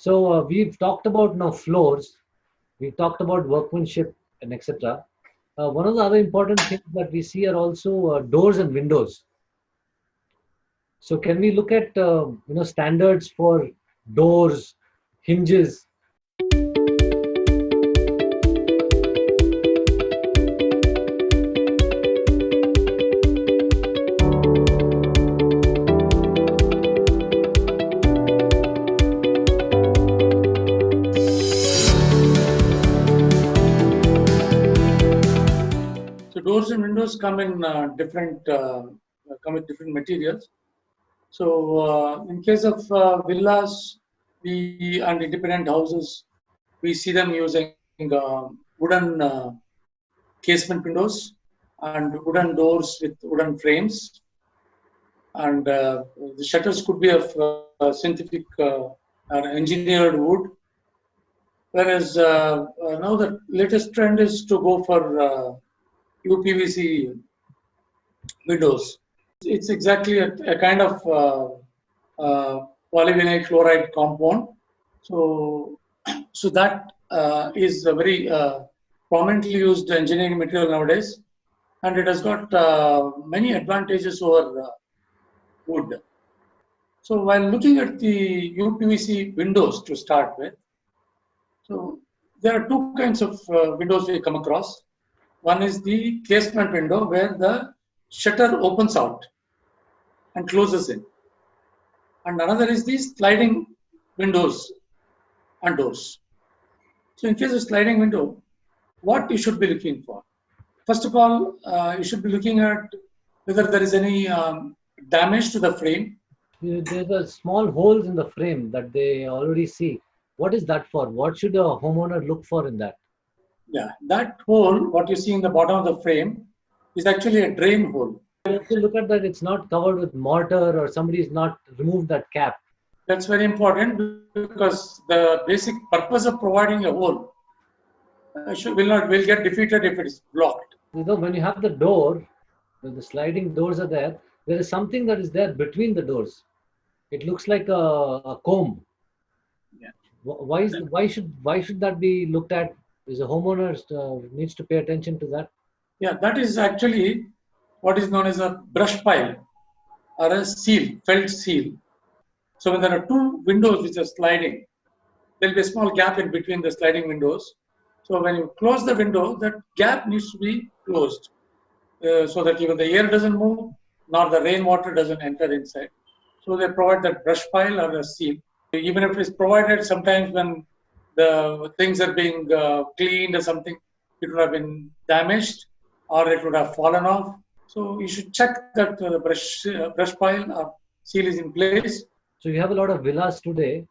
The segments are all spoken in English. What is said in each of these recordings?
So we've talked about now floors, we talked about workmanship and etc. One of the other important things that we see are also doors and windows. So can we look at standards for doors, hinges? So doors and windows come in come with different materials. So in case of villas, we and independent houses, we see them using wooden casement windows and wooden doors with wooden frames, and the shutters could be of synthetic or engineered wood. Whereas now the latest trend is to go for UPVC windows. It's exactly a kind of polyvinyl chloride compound. So, so that is a very prominently used engineering material nowadays, and it has got many advantages over wood. So, while looking at the UPVC windows to start with, so there are two kinds of windows we come across. One is the casement window where the shutter opens out and closes in. And another is the sliding windows and doors. So in case of sliding window, what you should be looking for? First of all, you should be looking at whether there is any damage to the frame. There's a small holes in the frame that they already see. What is that for? What should a homeowner look for in that? Yeah, that hole, what you see in the bottom of the frame, is actually a drain hole. If you look at that, it's not covered with mortar or somebody's not removed that cap. That's very important because the basic purpose of providing a hole will get defeated if it is blocked. When you have the door, when the sliding doors are there, there is something that is there between the doors. It looks like a comb. Yeah. Why should that be looked at? Is a homeowner needs to pay attention to that? Yeah, that is actually what is known as a brush pile or a seal, felt seal. So when there are two windows which are sliding, there will be a small gap in between the sliding windows. So when you close the window, that gap needs to be closed so that even the air doesn't move, nor the rainwater doesn't enter inside. So they provide that brush pile or a seal. Even if it is provided, sometimes when the things are being cleaned or something, it would have been damaged or it would have fallen off. So you should check that the brush pile or seal is in place. So you have a lot of villas today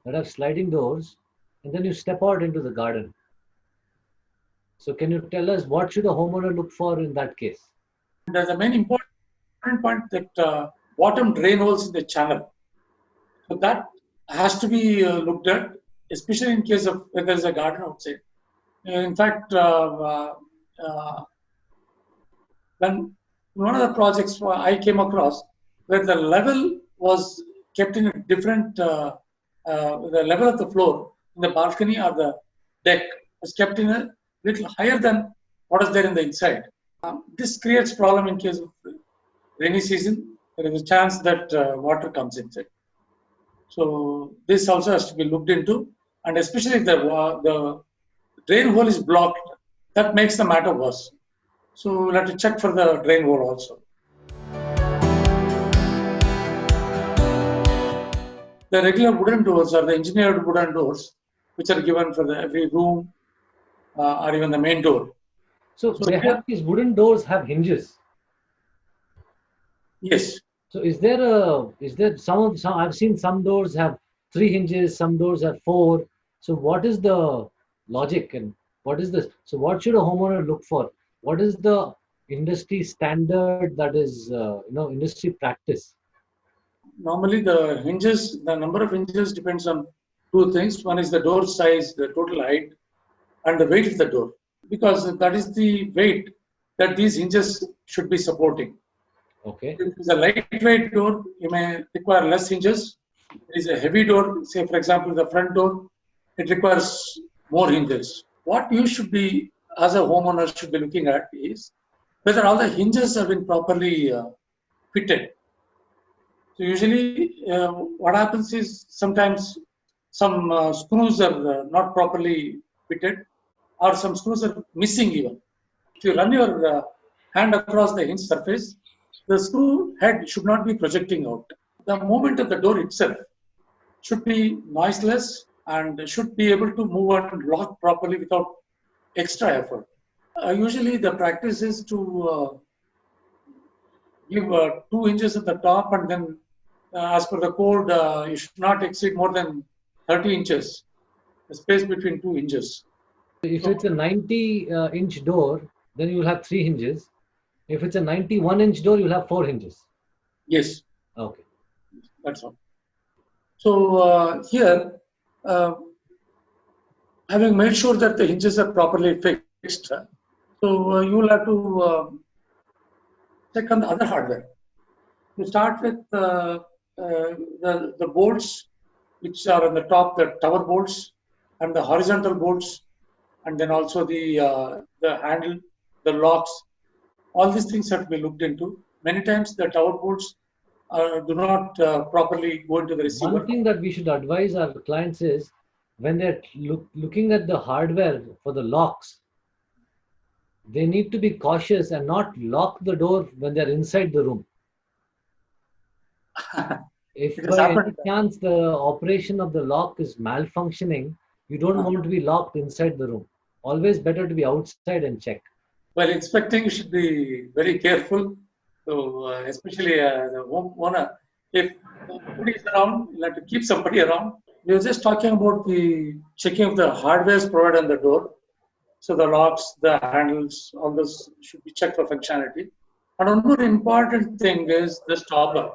that have sliding doors, and then you step out into the garden. So can you tell us what should a homeowner look for in that case? There's a main important point that bottom drain holes in the channel. So that has to be looked at, especially in case of when there's a garden outside. In fact, when one of the projects I came across where the level was kept in a different, the level of the floor in the balcony or the deck was kept in a little higher than what is there in the inside. This creates problem in case of rainy season. There is a chance that water comes inside. So this also has to be looked into, and especially if the drain hole is blocked, that makes the matter worse. So we'll have to check for the drain hole also. The regular wooden doors or the engineered wooden doors, which are given for every room or even the main door. So they have these wooden doors have hinges. Yes. So is there some I've seen some doors have 3 hinges, some doors have 4. So what is the logic and what is this? So what should a homeowner look for? What is the industry standard that is industry practice? Normally the number of hinges depends on two things. One is the door size, the total height, and the weight of the door, because that is the weight that these hinges should be supporting. Okay. If it's a lightweight door, you may require less hinges. there is a heavy door, say for example the front door, it requires more hinges. What you should be, as a homeowner, should be looking at is whether all the hinges have been properly fitted. So usually, what happens is sometimes some screws are not properly fitted, or some screws are missing even. If you run your hand across the hinge surface, the screw head should not be projecting out. The movement of the door itself should be noiseless and should be able to move and lock properly without extra effort. Usually, the practice is to give 2 inches at the top, and then, as per the code, you should not exceed more than 30 inches, the space between 2 inches. If So, it's a 90-inch door, then you will have 3 hinges. If it's a 91-inch door, you'll have 4 hinges. yes, Okay. that's all. So, here, uh, having made sure that the hinges are properly fixed, so you will have to check on the other hardware. You start with the bolts which are on the top, the tower bolts and the horizontal bolts, and then also the handle, the locks. All these things have to be looked into. Many times the tower bolts do not properly go into the One receiver. thing that we should advise our clients is when they're looking at the hardware for the locks, they need to be cautious and not lock the door when they're inside the room. If It has by any happened. chance the operation of the lock is malfunctioning, you don't want to be locked inside the room. Always better to be outside and check. While inspecting, you should be very careful. So, especially the homeowner, if nobody is around, you have to keep somebody around. We were just talking about the checking of the hardware provided on the door. So the locks, the handles, all this should be checked for functionality. And one more important thing is the stopper.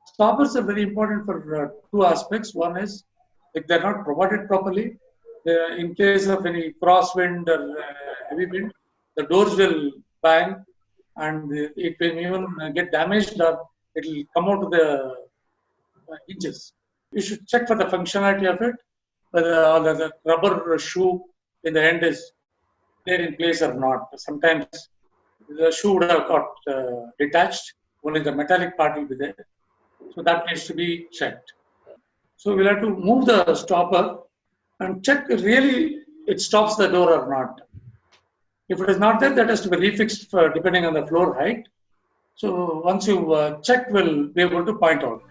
Stoppers are very important for two aspects. One is if they're not provided properly, in case of any crosswind or heavy wind, the doors will bang and it will even get damaged or it will come out of the hinges. You should check for the functionality of it, whether the rubber shoe in the end is there in place or not. Sometimes the shoe would have got detached, only the metallic part will be there. So that needs to be checked. So we'll have to move the stopper and check really it stops the door or not. If it is not there, that has to be refixed depending on the floor height. So once you check, we'll be able to point out.